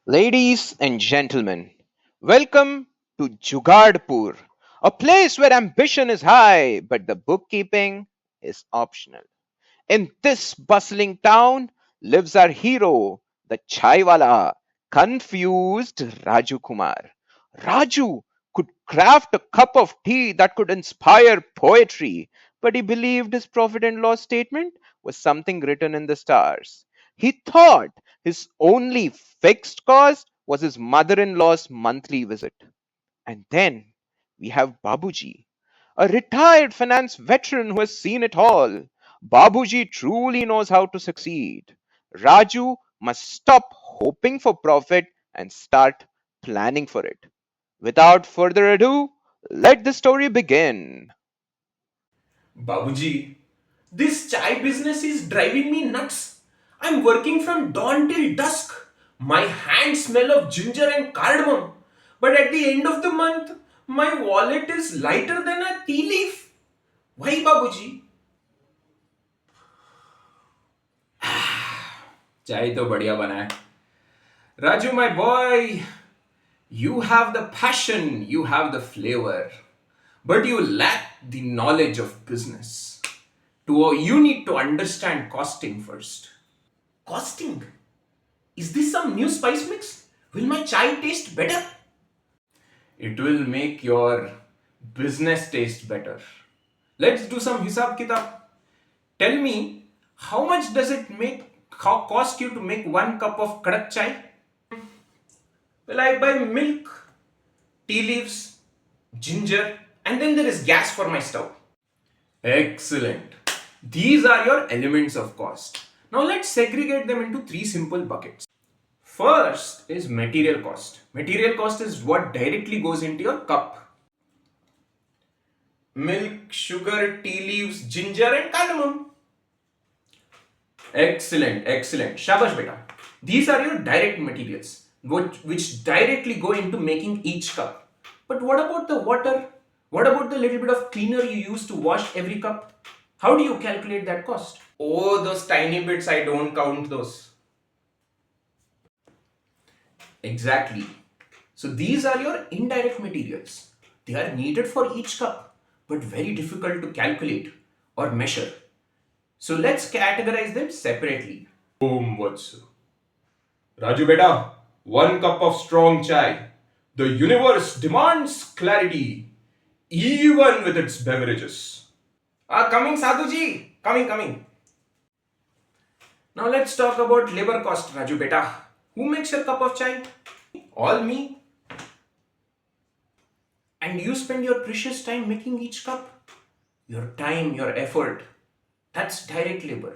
Ladies and gentlemen, welcome to Jugaadpur, a place where ambition is high but the bookkeeping is optional. In this bustling town lives our hero, the chaiwala, confused Raju Kumar. Raju could craft a cup of tea that could inspire poetry, but he believed his profit and loss statement was something written in the stars. He thought his only fixed cost was his mother in law's monthly visit. And then we have Babuji, a retired finance veteran who has seen it all. Babuji truly knows how to succeed. Raju must stop hoping for profit and start planning for it. Without further ado, let the story begin. Babuji, this chai business is driving me nuts. I'm working from dawn till dusk. My hands smell of ginger and cardamom. But at the end of the month, my wallet is lighter than a tea leaf. Why, Babuji? चाय तो बढ़िया बना है. Raju, my boy, you have the passion, you have the flavor, but you lack the knowledge of business. You need to understand costing first. Costing? Is this some new spice mix? Will my chai taste better? It will make your business taste better. Let's do some hisab kitab. Tell me, how much does it cost you to make one cup of kadak chai? Well, I buy milk, tea leaves, ginger, and then there is gas for my stove. Excellent. These are your elements of cost. Now let's segregate them into three simple buckets. First is material cost. Material cost is what directly goes into your cup. Milk, sugar, tea leaves, ginger, and cardamom. Excellent, excellent. Shabash beta. These are your direct materials, which directly go into making each cup. But what about the water? What about the little bit of cleaner you use to wash every cup? How do you calculate that cost? Oh, those tiny bits, I don't count those. Exactly. So these are your indirect materials. They are needed for each cup, but very difficult to calculate or measure. So let's categorize them separately. Boom, Vatsu. Raju beta, one cup of strong chai. The universe demands clarity, even with its beverages. Coming, Sadhuji. Coming. Now let's talk about labor cost, Raju beta. Who makes your cup of chai? All me. And you spend your precious time making each cup. Your time, your effort. That's direct labor.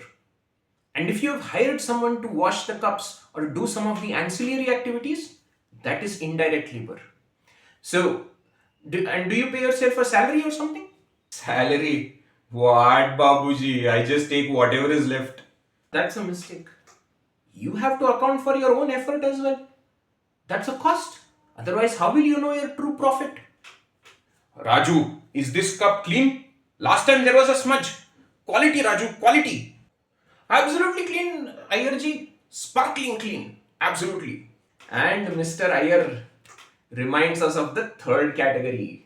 And if you have hired someone to wash the cups or do some of the ancillary activities, that is indirect labor. So, do you pay yourself a salary or something? Salary? What, Babuji? I just take whatever is left. That's a mistake. You have to account for your own effort as well. That's a cost. Otherwise, how will you know your true profit? Raju, is this cup clean? Last time there was a smudge. Quality, Raju, quality. Absolutely clean, Ayerji. Sparkling clean. Absolutely. And Mr. Ayer reminds us of the third category,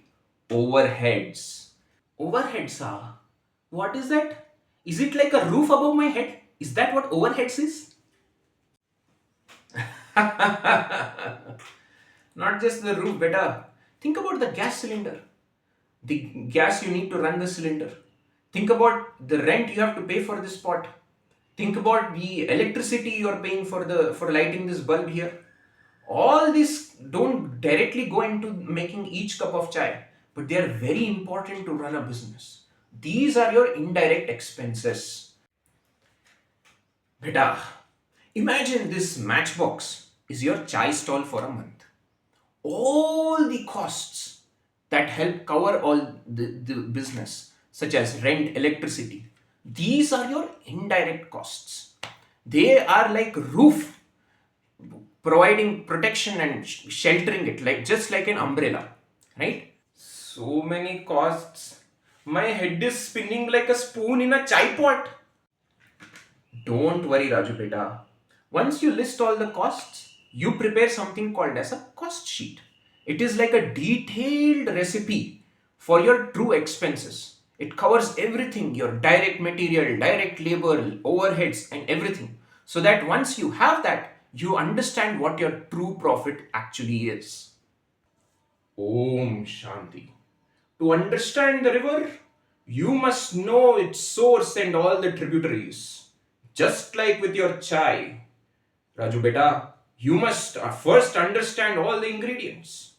overheads. Overheads, ah? What is that? Is it like a roof above my head? Is that what overheads is? Not just the roof, better. Think about the gas cylinder. The gas you need to run the cylinder. Think about the rent you have to pay for this pot. Think about the electricity you are paying for lighting this bulb here. All this don't directly go into making each cup of chai, but they are very important to run a business. These are your indirect expenses. Beta, imagine this matchbox is your chai stall for a month. All the costs that help cover all the business, such as rent, electricity, these are your indirect costs. They are like roof, providing protection and sheltering it, like just like an umbrella, right? So many costs. My head is spinning like a spoon in a chai pot. Don't worry, Raju beta. Once you list all the costs, you prepare something called as a cost sheet. It is like a detailed recipe for your true expenses. It covers everything, your direct material, direct labor, overheads, and everything. So that once you have that, you understand what your true profit actually is. Om Shanti. To understand the river, you must know its source and all the tributaries. Just like with your chai, Raju beta, you must first understand all the ingredients.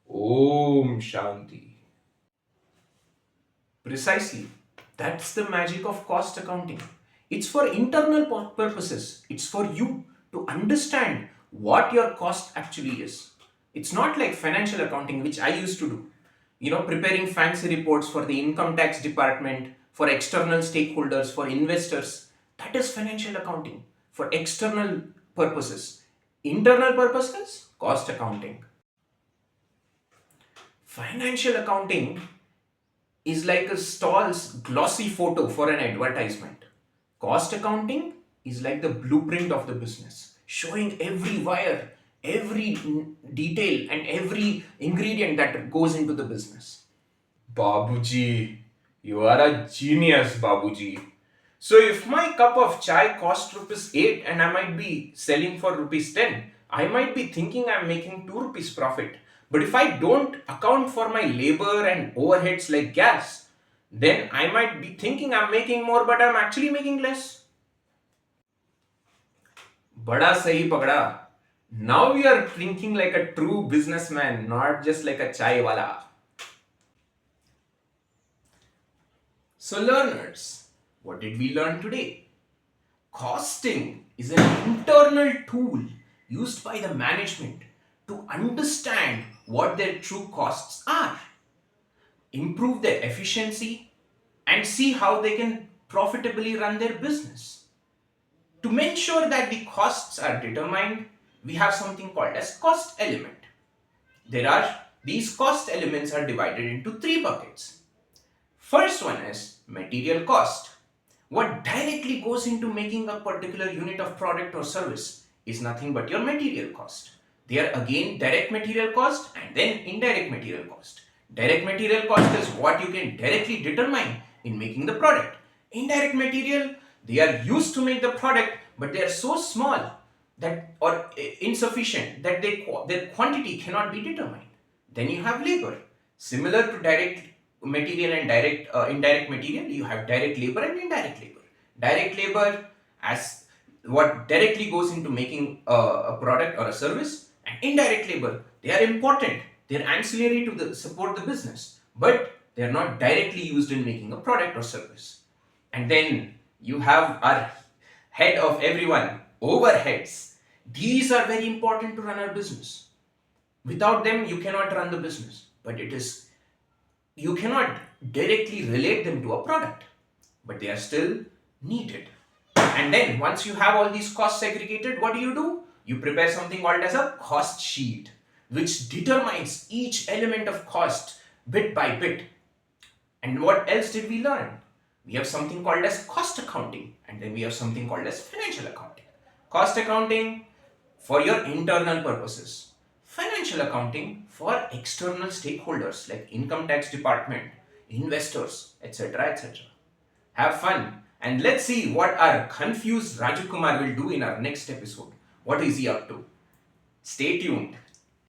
Om Shanti. Precisely. That's the magic of cost accounting. It's for internal purposes. It's for you to understand what your cost actually is. It's not like financial accounting, which I used to do. Preparing fancy reports for the income tax department, for external stakeholders, for investors. That is financial accounting for external purposes. Internal purposes, cost accounting. Financial accounting is like a stall's glossy photo for an advertisement. Cost accounting is like the blueprint of the business, showing every wire, every detail, and every ingredient that goes into the business. Babuji, you are a genius, Babuji. So if my cup of chai cost rupees 8 and I might be selling for rupees 10, I might be thinking I'm making 2 rupees profit. But if I don't account for my labor and overheads like gas, then I might be thinking I'm making more but I'm actually making less. Bada sahi pagda. Now we are thinking like a true businessman, not just like a chai wala. So learners, what did we learn today? Costing is an internal tool used by the management to understand what their true costs are, improve their efficiency, and see how they can profitably run their business. To make sure that the costs are determined, we have something called as cost element. These cost elements are divided into three buckets. First one is material cost. What directly goes into making a particular unit of product or service is nothing but your material cost. They are again direct material cost and then indirect material cost. Direct material cost is what you can directly determine in making the product. Indirect material, they are used to make the product, but they are so small that or insufficient that their quantity cannot be determined. Then you have labor. Similar to direct material and indirect material, you have direct labor and indirect labor. Direct labor as what directly goes into making a product or a service, and indirect labor, they are important. They are ancillary to support the business, but they are not directly used in making a product or service. And then you have our head of everyone, overheads. These are very important to run our business. Without them, you cannot run the business. But you cannot directly relate them to a product, but they are still needed. And then once you have all these costs segregated, what do? You prepare something called as a cost sheet, which determines each element of cost bit by bit. And what else did we learn? We have something called as cost accounting, and then we have something called as financial accounting. Cost accounting for your internal purposes, financial accounting for external stakeholders like income tax department, investors, etc. etc. Have fun and let's see what our confused Raju Kumar will do in our next episode. What is he up to? Stay tuned.